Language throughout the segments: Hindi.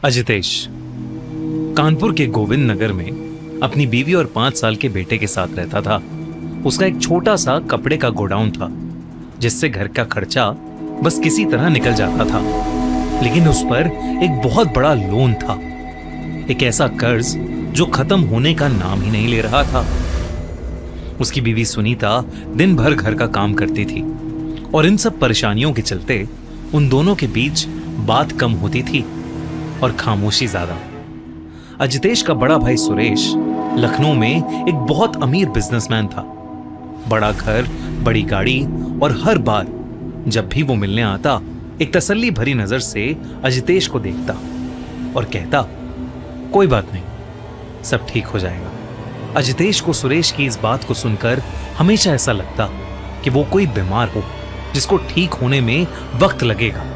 अजितेश कानपुर के गोविंद नगर में अपनी बीवी और 5 साल के बेटे के साथ रहता था। उसका एक छोटा सा कपड़े का गोडाउन था जिससे घर का खर्चा बस किसी तरह निकल जाता था, लेकिन उस पर एक बहुत बड़ा लोन था, एक ऐसा कर्ज जो खत्म होने का नाम ही नहीं ले रहा था। उसकी बीवी सुनीता दिन भर घर का काम करती थी और इन सब परेशानियों के चलते उन दोनों के बीच बात कम होती थी और खामोशी ज्यादा। अजितेश का बड़ा भाई सुरेश लखनऊ में एक बहुत अमीर बिजनेसमैन था। बड़ा घर, बड़ी गाड़ी, और हर बार जब भी वो मिलने आता एक तसल्ली भरी नजर से अजितेश को देखता और कहता, कोई बात नहीं, सब ठीक हो जाएगा। अजितेश को सुरेश की इस बात को सुनकर हमेशा ऐसा लगता कि वो कोई बीमार हो जिसको ठीक होने में वक्त लगेगा।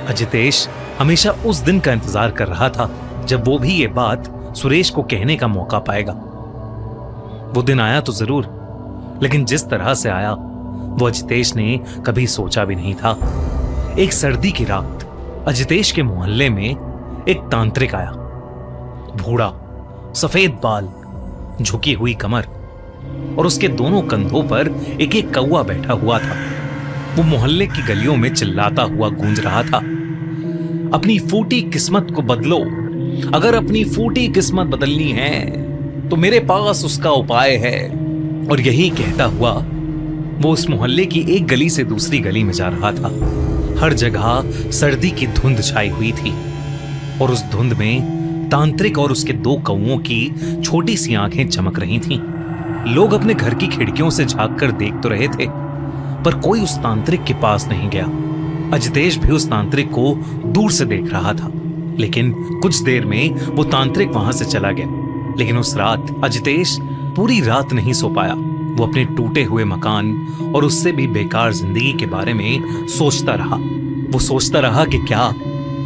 अजितेश हमेशा उस दिन का इंतजार कर रहा था जब वो भी ये बात सुरेश को कहने का मौका पाएगा। वो दिन आया तो जरूर, लेकिन जिस तरह से आया वो अजितेश ने कभी सोचा भी नहीं था। एक सर्दी की रात अजितेश के मोहल्ले में एक तांत्रिक आया। बूढ़ा, सफेद बाल, झुकी हुई कमर और उसके दोनों कंधों पर एक एक कौवा बैठा हुआ था। वो मोहल्ले की गलियों में चिल्लाता हुआ गूंज रहा था, अपनी फूटी किस्मत को बदलो, अगर अपनी फूटी किस्मत बदलनी है तो मेरे पास उसका उपाय है। और यही कहता हुआ वो उस मोहल्ले की एक गली से दूसरी गली में जा रहा था। हर जगह सर्दी की धुंध छाई हुई थी और उस धुंध में तांत्रिक और उसके 2 कौवों की छोटी सी आंखें चमक रही थीं। लोग अपने घर की खिड़कियों से झांक कर देख तो रहे थे, पर कोई उस तांत्रिक के पास नहीं गया। अजितेश भी उस तांत्रिक को दूर से देख रहा था, लेकिन कुछ देर में वो तांत्रिक वहां से चला गया। लेकिन उस रात अजितेश पूरी रात नहीं सो पाया। वो अपने टूटे हुए मकान और उससे भी बेकार जिंदगी के बारे में सोचता रहा। वो सोचता रहा कि क्या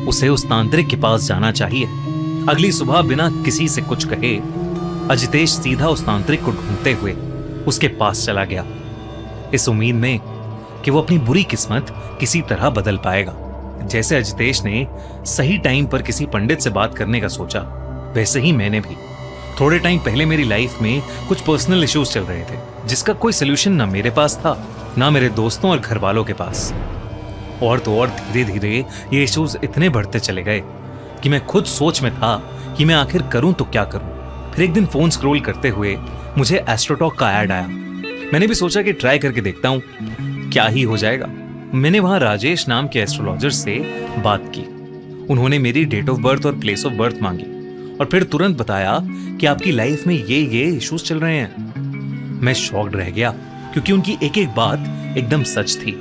उसे उस तांत्रिक के पास जाना चाहिए। अगली सुबह बिना किसी से कुछ कहे अजितेश सीधा उस तांत्रिक को ढूंढते हुए उसके पास चला गया, इस उम्मीद में कि वो अपनी बुरी किस्मत किसी तरह बदल पाएगा। जैसे अजितेश ने सही टाइम पर किसी पंडित से बात करने का सोचा, वैसे ही मैंने भी। थोड़े टाइम पहले मेरी लाइफ में कुछ पर्सनल इश्यूज चल रहे थे जिसका कोई सोल्यूशन ना मेरे पास था ना मेरे दोस्तों और घर वालों के पास। और तो और धीरे धीरे ये इश्यूज इतने बढ़ते चले गए कि मैं खुद सोच में था कि मैं आखिर करूं तो क्या करूं। फिर एक दिन फोन स्क्रॉल करते हुए मुझे एस्ट्रोटॉक का ऐड आया। मैंने भी सोचा कि ट्राई करके देखता हूं, क्या ही हो जाएगा। मैंने वहां राजेश नाम के एस्ट्रोलॉजर से बात की। उन्होंने मेरी डेट ऑफ बर्थ और प्लेस ऑफ बर्थ मांगी और फिर तुरंत बताया कि आपकी लाइफ में ये इश्यूज चल रहे हैं। मैं शॉक्ड रह गया क्योंकि उनकी एक एक बात एकदम सच थी।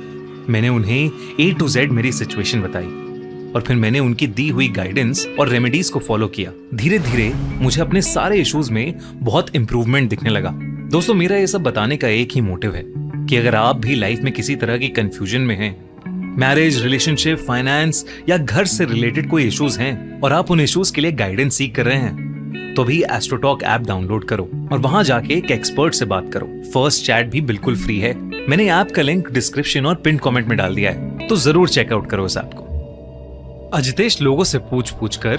मैंने उन्हें A to Z मेरी सिचुएशन बताई और फिर मैंने उनकी दी हुई गाइडेंस और रेमेडीज को फॉलो किया। धीरे धीरे मुझे अपने सारे इश्यूज में बहुत इंप्रूवमेंट दिखने लगा। दोस्तों, मेरा ये सब बताने का एक ही मोटिव है कि अगर आप भी लाइफ में किसी तरह की कंफ्यूजन में हैं, मैरिज, रिलेशनशिप, फाइनेंस या घर से रिलेटेड कोई इश्यूज हैं और आप उन इश्यूज के लिए गाइडेंस सीख कर रहे हैं, तो भी एस्ट्रोटॉक ऐप डाउनलोड करो और वहां जाके एक एक्सपर्ट से बात करो। फर्स्ट चैट भी बिल्कुल फ्री है। मैंने ऐप का लिंक डिस्क्रिप्शन और पिन कमेंट में डाल दिया है, तो जरूर चेकआउट करो इस ऐप को। अजितेश लोगों से पूछ कर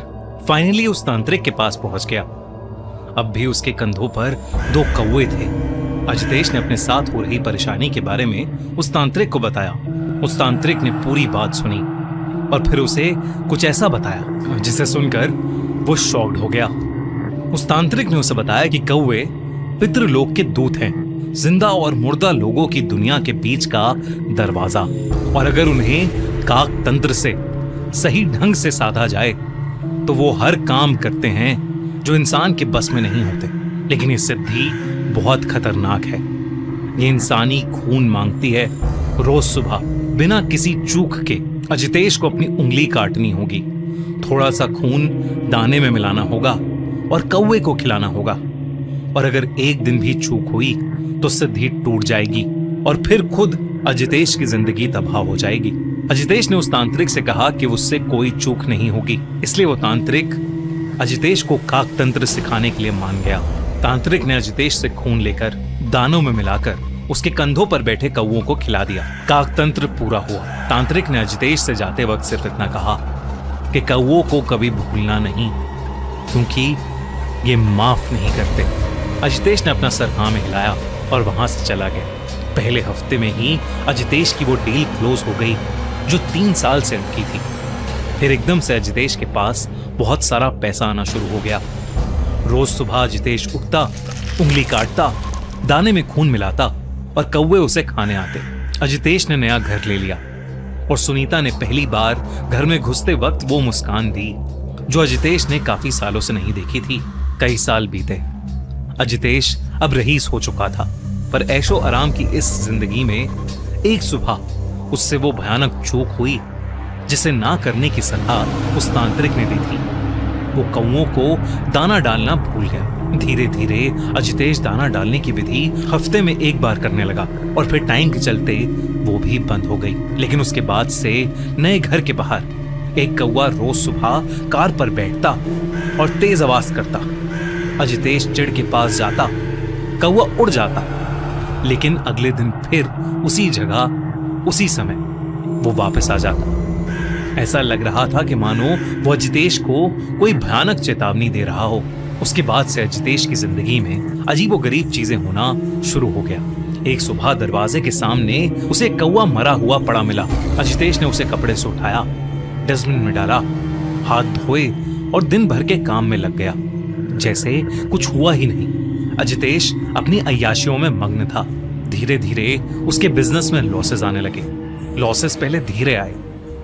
फाइनली उस तांत्रिक के पास पहुंच गया। अब भी उसके कंधों पर 2 कौवे थे। अजितेश ने अपने साथ हो रही परेशानी के बारे में उस तांत्रिक को बताया। उस तांत्रिक ने पूरी बात सुनी और फिर उसे कुछ ऐसा बताया जिसे सुनकर वो शॉक्ड हो गया। उस तांत्रिक ने उसे बताया कि कौवे पितृलोक के दूत हैं, जिंदा और मुर्दा लोगों की दुनिया के बीच का दरवाजा, और अगर उन्हें काक तंत्र से सही ढंग से साधा जाए तो वो हर काम करते हैं जो इंसान के बस में नहीं होते। लेकिन ये सिद्धि बहुत खतरनाक है। ये इंसानी खून मांगती है। रोज सुबह बिना किसी चूक के अजितेश को अपनी उंगली काटनी होगी, थोड़ा सा खून दाने में मिलाना होगा और कौवे को खिलाना होगा। और अगर एक दिन भी चूक हुई तो सिद्धि टूट जाएगी और फिर खुद अजितेश की जिंदगी तबाह हो जाएगी। अजितेश ने उस तांत्रिक से कहा कि उससे कोई चूक नहीं होगी, इसलिए वो तांत्रिक अजितेश को काक तंत्र सिखाने के लिए मान गया। तांत्रिक ने अजितेश से खून लेकर दानों में मिलाकर उसके कंधों पर बैठे कौवों को खिला दिया। काक तंत्र पूरा हुआ। तांत्रिक ने अजितेश से जाते वक्त सिर्फ इतना कहा, कि कौवों को कभी भूलना नहीं, क्योंकि ये माफ नहीं करते। अजितेश ने अपना सर हाँ में हिलाया और वहां से चला गया। पहले हफ्ते में ही अजितेश की वो डील क्लोज हो गई जो 3 साल से अटकी थी। फिर एकदम से अजितेश के पास बहुत सारा पैसा आना शुरू हो गया। रोज सुबह अजितेश उठता, उंगली काटता, दाने में खून मिलाता और कौवे उसे खाने आते। अजितेश ने नया घर ले लिया और सुनीता ने पहली बार घर में घुसते वक्त वो मुस्कान दी जो अजितेश ने काफी सालों से नहीं देखी थी। कई साल बीते। अजितेश अब रईस हो चुका था, पर ऐशो आराम की इस जिंदगी में एक सुबह उससे वो भयानक चूक हुई जिसे ना करने की सलाह उस तांत्रिक ने दी थी। वो कौवों को दाना डालना भूल गया। धीरे धीरे अजितेश दाना डालने की विधि हफ्ते में एक बार करने लगा और फिर टाइम के चलते वो भी बंद हो गई। लेकिन उसके बाद से नए घर के बाहर एक कौवा रोज सुबह कार पर बैठता और तेज आवाज करता। अजितेश चिड़ के पास जाता, कौवा उड़ जाता, लेकिन अगले दिन फिर उसी जगह उसी समय वो वापस आ जाता। ऐसा लग रहा था कि मानो वो अजितेश को कोई भयानक चेतावनी दे रहा हो। उसके बाद से अजितेश की जिंदगी में अजीबोगरीब चीजें होना शुरू हो गया। एक सुबह दरवाजे के सामने उसे कौवा मरा हुआ पड़ा मिला। अजितेश ने उसे कपड़े से उठाया, डस्टबिन में डाला, हाथ धोए और दिन भर के काम में लग गया जैसे कुछ हुआ ही नहीं। अजितेश अपनी अय्याशियों में मग्न था। धीरे धीरे उसके बिजनेस में लॉसेस आने लगे। लॉसेस पहले धीरे आए,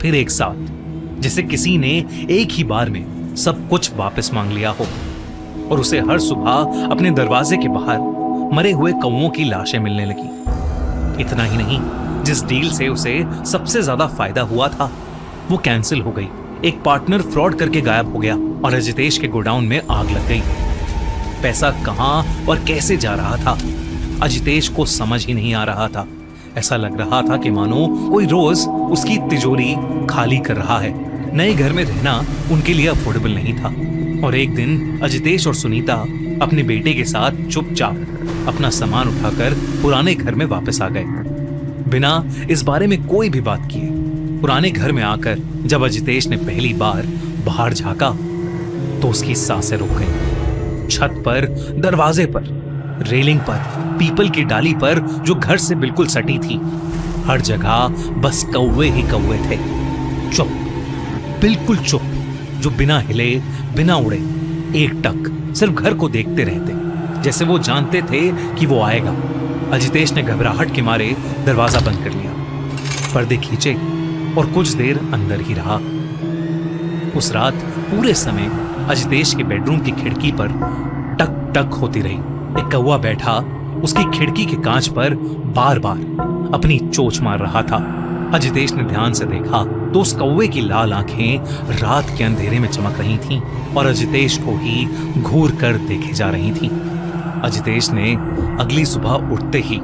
फिर एक साथ, जैसे किसी ने एक ही बार में सब कुछ वापस मांग लिया हो। और उसे हर सुबह अपने दरवाजे के बाहर मरे हुए कौवों की लाशें मिलने लगी। इतना ही नहीं, जिस डील से उसे सबसे ज्यादा फायदा हुआ था वो कैंसिल हो गई। एक पार्टनर फ्रॉड करके गायब हो गया और अजितेश के गोडाउन में आग लग गई। पैसा कहां और कैसे जा रहा था अजितेश को समझ ही नहीं आ रहा था। ऐसा लग रहा था कि मानो कोई रोज उसकी तिजोरी खाली कर रहा है। नए घर में रहना उनके लिए अफोर्डेबल नहीं था। और एक दिन अजितेश और सुनीता अपने बेटे के साथ चुपचाप अपना सामान उठाकर पुराने घर में वापस आ गए, बिना इस बारे में कोई भी बात किए। पुराने घर में आकर जब अजितेश ने पहली बार बाहर झांका तो उसकी सांसें रुक गईं। छत पर, दरवाजे पर, रेलिंग पर, पीपल की डाली पर जो घर से बिल्कुल सटी थी, हर जगह बस कौवे ही कौवे थे। चुप, बिल्कुल चुप, जो बिना हिले, बिना उड़े, एकटक सिर्फ घर को देखते रहते, जैसे वो जानते थे कि वो आएगा। अजितेश ने घबराहट के मारे दरवाजा बंद कर लिया, पर्दे खींचे और कुछ देर अंदर ही रहा। उस रात पूरे समय अजितेश के बेडरूम की खिड़की पर टक टक होती रही। एक कौवा बैठा उसकी खिड़की के कांच पर बार बार अपनी चोंच मार रहा था। अजितेश ने ध्यान से देखा तो उस कौवे की लाल आंखें रात के अंधेरे में चमक रही थीं और अजितेश को ही घूर कर देखे जा रही थीं। अजितेश ने अगली सुबह उठते ही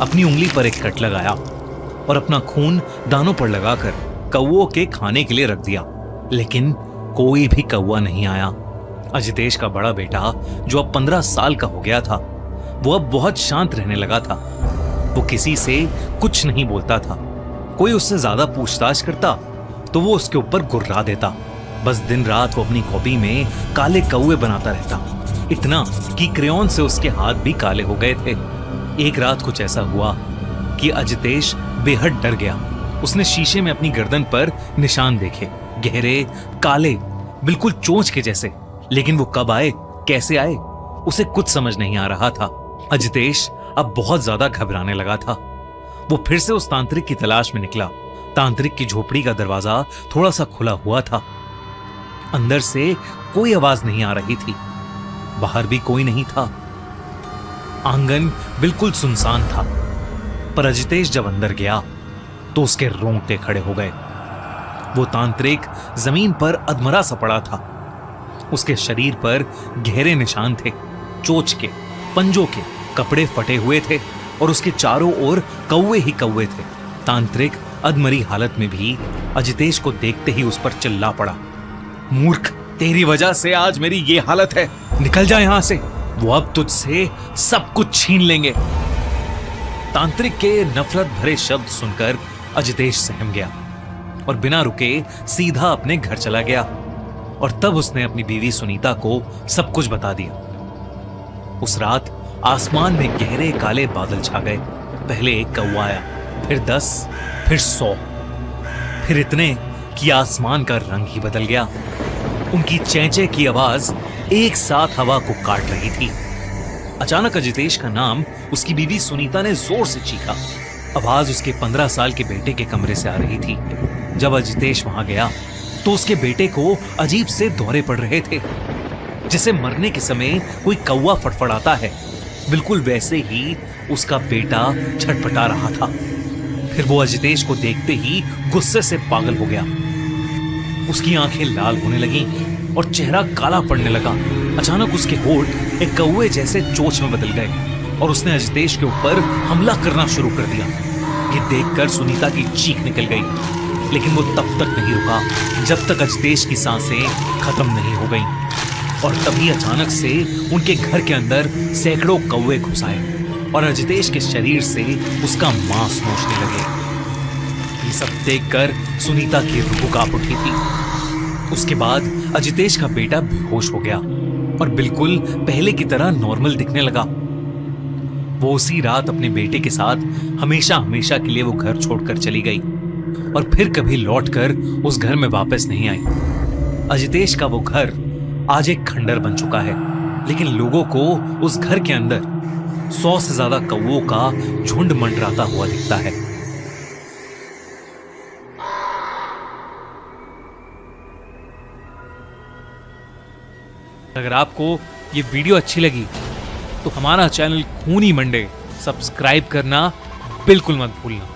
अपनी उंगली पर एक कट लगाया और अपना खून दानों पर लगाकर कौवों के खाने के लिए रख दिया, लेकिन कोई भी कौवा नहीं आया। अजितेश का बड़ा बेटा, जो अब 15 साल का हो गया था, वो अब बहुत शांत रहने लगा था। वो किसी से कुछ नहीं बोलता था। कोई उससे ज्यादा पूछताछ करता तो वो उसके ऊपर गुर्रा देता। बस दिन रात वो अपनी कॉपी में काले कौवे बनाता रहता, इतना कि क्रेयॉन से उसके हाथ भी काले हो गए थे। एक रात कुछ ऐसा हुआ कि अजितेश बेहद डर गया। उसने शीशे में अपनी गर्दन पर निशान देखे, गहरे, काले, बिल्कुल चोंच के जैसे। लेकिन वो कब आए, कैसे आए, उसे कुछ समझ नहीं आ रहा था। अजितेश अब बहुत ज्यादा घबराने लगा था। वो फिर से उस तांत्रिक की तलाश में निकला। तांत्रिक की झोपड़ी का दरवाजा थोड़ा सा खुला हुआ था। अंदर से कोई आवाज नहीं आ रही थी, बाहर भी कोई नहीं था। आंगन बिल्कुल सुनसान था। पर अजितेश जब अंदर गया तो उसके रोंगटे खड़े हो गए। वो तांत्रिक जमीन पर अधमरा सा पड़ा था। उसके शरीर पर गहरे निशान थे, चोंच के, पंजों के। कपड़े फटे हुए थे और उसके चारों ओर कौवे ही कौवे थे। तांत्रिक अधमरी हालत में भी अजितेश को देखते ही उस पर चिल्ला पड़ा, मूर्ख, तेरी वजह से आज मेरी ये हालत है, निकल जा यहां से, वो अब तुझसे सब कुछ छीन लेंगे। तांत्रिक के नफरत भरे शब्द सुनकर अजितेश सहम गया। और बिना रुके सीधा अपने घर चला गया। और तब उसने अपनी बीवी सुनीता को सब कुछ बता दिया। उस रात आसमान में गहरे काले बादल छा गए। पहले एक कौवा आया, फिर 10, फिर 100, फिर इतने कि आसमान का रंग ही बदल गया। उनकी चेंचे की आवाज एक साथ हवा को काट रही थी। अचानक अजितेश का नाम उसकी बीवी सुनीता ने जोर से चीखा। आवाज उसके 15 साल के बेटे के कमरे से आ रही थी। जब अजितेश वहां गया तो उसके बेटे को अजीब से दौरे पड़ रहे थे, जिसे मरने के समय कोई कौवा फड़फड़ाता है, बिल्कुल वैसे ही उसका बेटा छटपटा रहा था। फिर वो अजितेश को देखते ही गुस्से से पागल हो गया। उसकी आंखें लाल होने लगीं और चेहरा काला पड़ने लगा। अचानक उसके होंठ एक कौवे जैसे चोंच में बदल गए और उसने अजितेश के ऊपर हमला करना शुरू कर दिया। ये देखकर सुनीता की चीख निकल गई, लेकिन वो तब तक नहीं रुका जब तक अजितेश की सांसें खत्म नहीं हो गईं। और तभी अचानक से उनके घर के अंदर सैकड़ों कौवे घुस आए और अजितेश के शरीर से उसका मांस नोचने लगे। ये सब देखकर सुनीता की रूह कांप उठी थी। उसके बाद अजितेश का बेटा बेहोश हो गया और बिल्कुल पहले की तरह नॉर्मल दिखने लगा। वो उसी रात अपने बेटे के साथ हमेशा हमेशा के लिए वो घर छोड़कर चली गई और फिर कभी लौटकर उस घर में वापस नहीं आई। अजितेश का वो घर आज एक खंडर बन चुका है, लेकिन लोगों को उस घर के अंदर 100 से ज्यादा कौवों का झुंड मंडराता हुआ दिखता है। अगर आपको ये वीडियो अच्छी लगी तो हमारा चैनल खूनी मंडे सब्सक्राइब करना बिल्कुल मत भूलना।